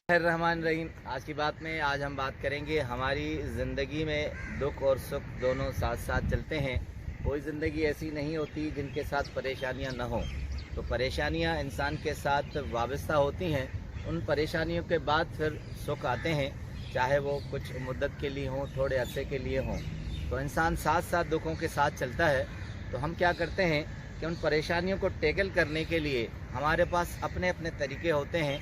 रहमान रहीम। आज की बात में आज हम बात करेंगे हमारी ज़िंदगी में दुख और सुख दोनों साथ साथ चलते हैं। कोई ज़िंदगी ऐसी नहीं होती जिनके साथ परेशानियां न हों। तो परेशानियां इंसान के साथ वाबस्ता होती हैं। उन परेशानियों के बाद फिर सुख आते हैं, चाहे वो कुछ मुद्दत के लिए हों, थोड़े अरसे के लिए हों। तो इंसान साथ साथ दुखों के साथ चलता है। तो हम क्या करते हैं कि उन परेशानियों को टैकल करने के लिए हमारे पास अपने अपने तरीके होते हैं।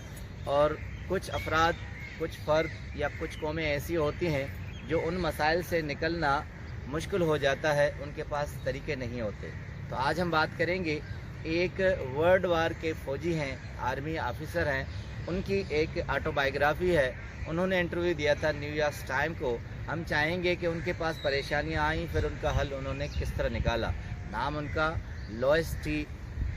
और कुछ अफराद, कुछ फ़र्द या कुछ कौमें ऐसी होती हैं जो उन मसाइल से निकलना मुश्किल हो जाता है, उनके पास तरीके नहीं होते। तो आज हम बात करेंगे, एक वर्ल्ड वार के फ़ौजी हैं, आर्मी ऑफिसर हैं, उनकी एक ऑटोबायोग्राफी है। उन्होंने इंटरव्यू दिया था न्यूयॉर्क टाइम को। हम चाहेंगे कि उनके पास परेशानियां आईं, फिर उनका हल उन्होंने किस तरह निकाला। नाम उनका लोइस टी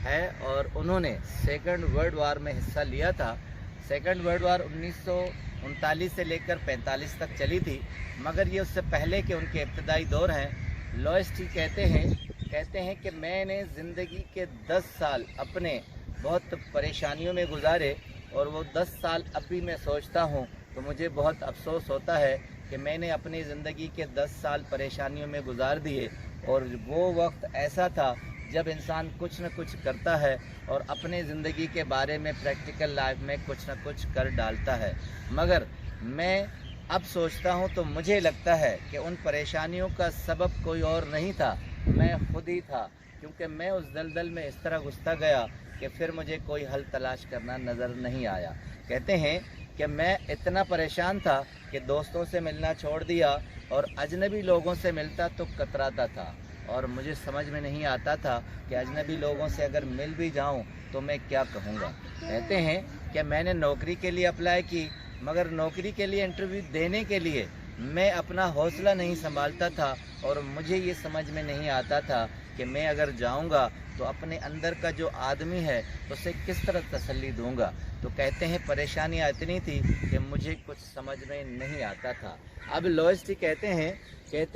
है और उन्होंने सेकंड वर्ल्ड वार में हिस्सा लिया था। सेकंड वर्ल्ड वार 1939 से लेकर 45 तक चली थी, मगर ये उससे पहले के उनके इब्तदाई दौर हैं। लोइस टी कहते हैं कि मैंने ज़िंदगी के 10 साल अपने बहुत परेशानियों में गुजारे और वो 10 साल अब भी मैं सोचता हूँ तो मुझे बहुत अफसोस होता है कि मैंने अपनी ज़िंदगी के 10 साल परेशानियों में गुजार दिए। और वो वक्त ऐसा था जब इंसान कुछ न कुछ करता है और अपने ज़िंदगी के बारे में प्रैक्टिकल लाइफ में कुछ न कुछ कर डालता है। मगर मैं अब सोचता हूँ तो मुझे लगता है कि उन परेशानियों का सबब कोई और नहीं था, मैं खुद ही था। क्योंकि मैं उस दलदल में इस तरह घुसता गया कि फिर मुझे कोई हल तलाश करना नज़र नहीं आया। कहते हैं कि मैं इतना परेशान था कि दोस्तों से मिलना छोड़ दिया और अजनबी लोगों से मिलता तो कतराता था। और मुझे समझ में नहीं आता था कि अजनबी लोगों से अगर मिल भी जाऊं तो मैं क्या कहूँगा। कहते हैं कि मैंने नौकरी के लिए अप्लाई की, मगर नौकरी के लिए इंटरव्यू देने के लिए मैं अपना हौसला नहीं संभालता था और मुझे ये समझ में नहीं आता था कि मैं अगर जाऊंगा तो अपने अंदर का जो आदमी है उसे किस तरह तसल्ली दूंगा। तो कहते हैं परेशानियाँ इतनी थी कि मुझे कुछ समझ में नहीं आता था। अब लोइस टी कहते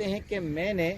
हैं कि मैंने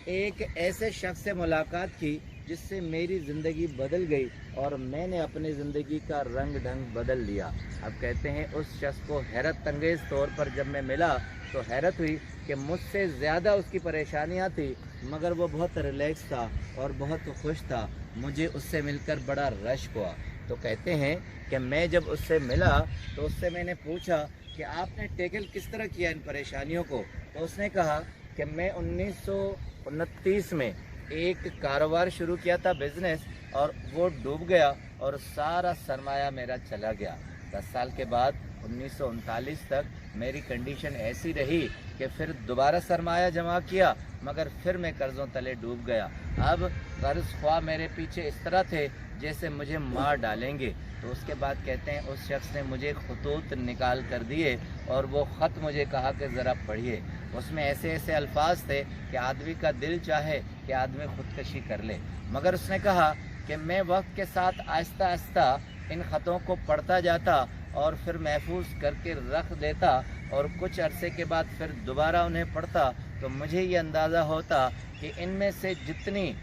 एक ऐसे शख्स से मुलाकात की जिससे मेरी ज़िंदगी बदल गई और मैंने अपनी ज़िंदगी का रंग ढंग बदल लिया। अब कहते हैं उस शख्स को हैरत अंगेज़ तौर पर जब मैं मिला तो हैरत हुई कि मुझसे ज़्यादा उसकी परेशानियां थी, मगर वो बहुत रिलैक्स था और बहुत खुश था। मुझे उससे मिलकर बड़ा रश हुआ। तो कहते हैं कि मैं जब उससे मिला तो उससे मैंने पूछा कि आपने टैकल किस तरह किया इन परेशानियों को। तो उसने कहा कि मैं 1929 में एक कारोबार शुरू किया था, बिज़नेस, और वो डूब गया और सारा सरमाया मेरा चला गया। 10 साल के बाद 1939 तक मेरी कंडीशन ऐसी रही कि फिर दोबारा सरमाया जमा किया, मगर फिर मैं कर्ज़ों तले डूब गया। अब कर्ज़ ख्वाह मेरे पीछे इस तरह थे जैसे मुझे मार डालेंगे। तो उसके बाद कहते हैं उस शख्स ने मुझे खतूत निकाल कर दिए और वो ख़त मुझे कहा कि ज़रा पढ़िए। उसमें ऐसे ऐसे अल्फाज थे कि आदमी का दिल चाहे कि आदमी ख़ुदकशी कर ले। मगर उसने कहा कि मैं वक्त के साथ आहिस्ता आहिस्ता इन ख़तों को पढ़ता जाता और फिर महफूज करके रख देता और कुछ अरसे के बाद फिर दोबारा उन्हें पढ़ता तो मुझे ये अंदाज़ा होता कि इनमें से जितनी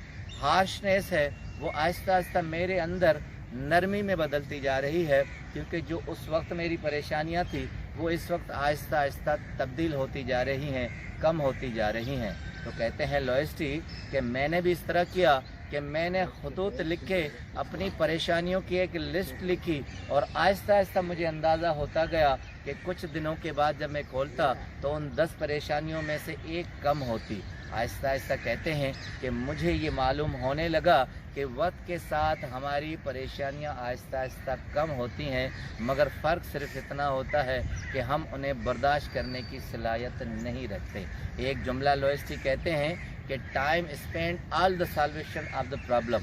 हार्शनेस है वो आहिस्ता आहिस्ता मेरे अंदर नरमी में बदलती जा रही है। क्योंकि जो उस वक्त मेरी परेशानियां थी वो इस वक्त आहिस्ता आहिस्ता तब्दील होती जा रही हैं, कम होती जा रही हैं। तो कहते हैं लोइस टी कि मैंने भी इस तरह किया कि मैंने खतूत लिखे, अपनी परेशानियों की एक लिस्ट लिखी और आहिस्ता आहिस्ता मुझे अंदाज़ा होता गया कि कुछ दिनों के बाद जब मैं खोलता तो उन 10 परेशानियों में से एक कम होती। आहिस्ता आहिस्ता कहते हैं कि मुझे ये मालूम होने लगा कि वक्त के साथ हमारी परेशानियां आहिस्ता आहिस्ता कम होती हैं, मगर फ़र्क सिर्फ इतना होता है कि हम उन्हें बर्दाश्त करने की सलाहियत नहीं रखते। एक जुमला लोइस टी कहते हैं कि time spend all the solution of the problem.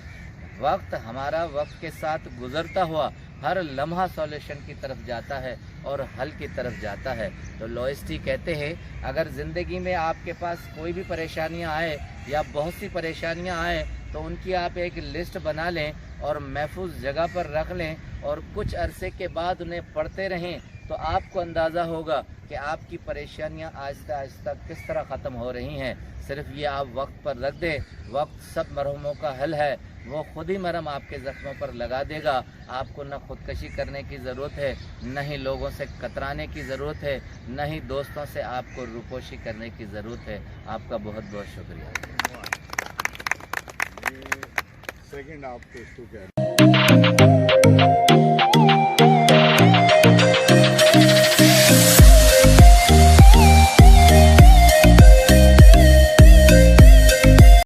वक्त हमारा वक्त के साथ गुजरता हुआ हर लम्हा सॉल्यूशन की तरफ जाता है और हल की तरफ जाता है। तो लोइस टी कहते हैं अगर ज़िंदगी में आपके पास कोई भी परेशानियां आए या बहुत सी परेशानियां आए तो उनकी आप एक लिस्ट बना लें और महफूज जगह पर रख लें और कुछ अरसे के बाद उन्हें पढ़ते रहें तो आपको अंदाज़ा होगा कि आपकी परेशानियां आहिस्ता आहिस्ता किस तरह ख़त्म हो रही हैं। सिर्फ ये आप वक्त पर रख दें, वक्त सब मरहूमों का हल है। وہ خود ہی مرہم آپ کے زخموں پر لگا دے گا. آپ کو نہ خودکشی کرنے کی ضرورت ہے، نہ ہی لوگوں سے کترانے کی ضرورت ہے، نہ ہی دوستوں سے آپ کو روپوشی کرنے کی ضرورت ہے. آپ کا بہت بہت شکریہ. سیکنڈ آپ کو اس کو کہہ رہے ہیں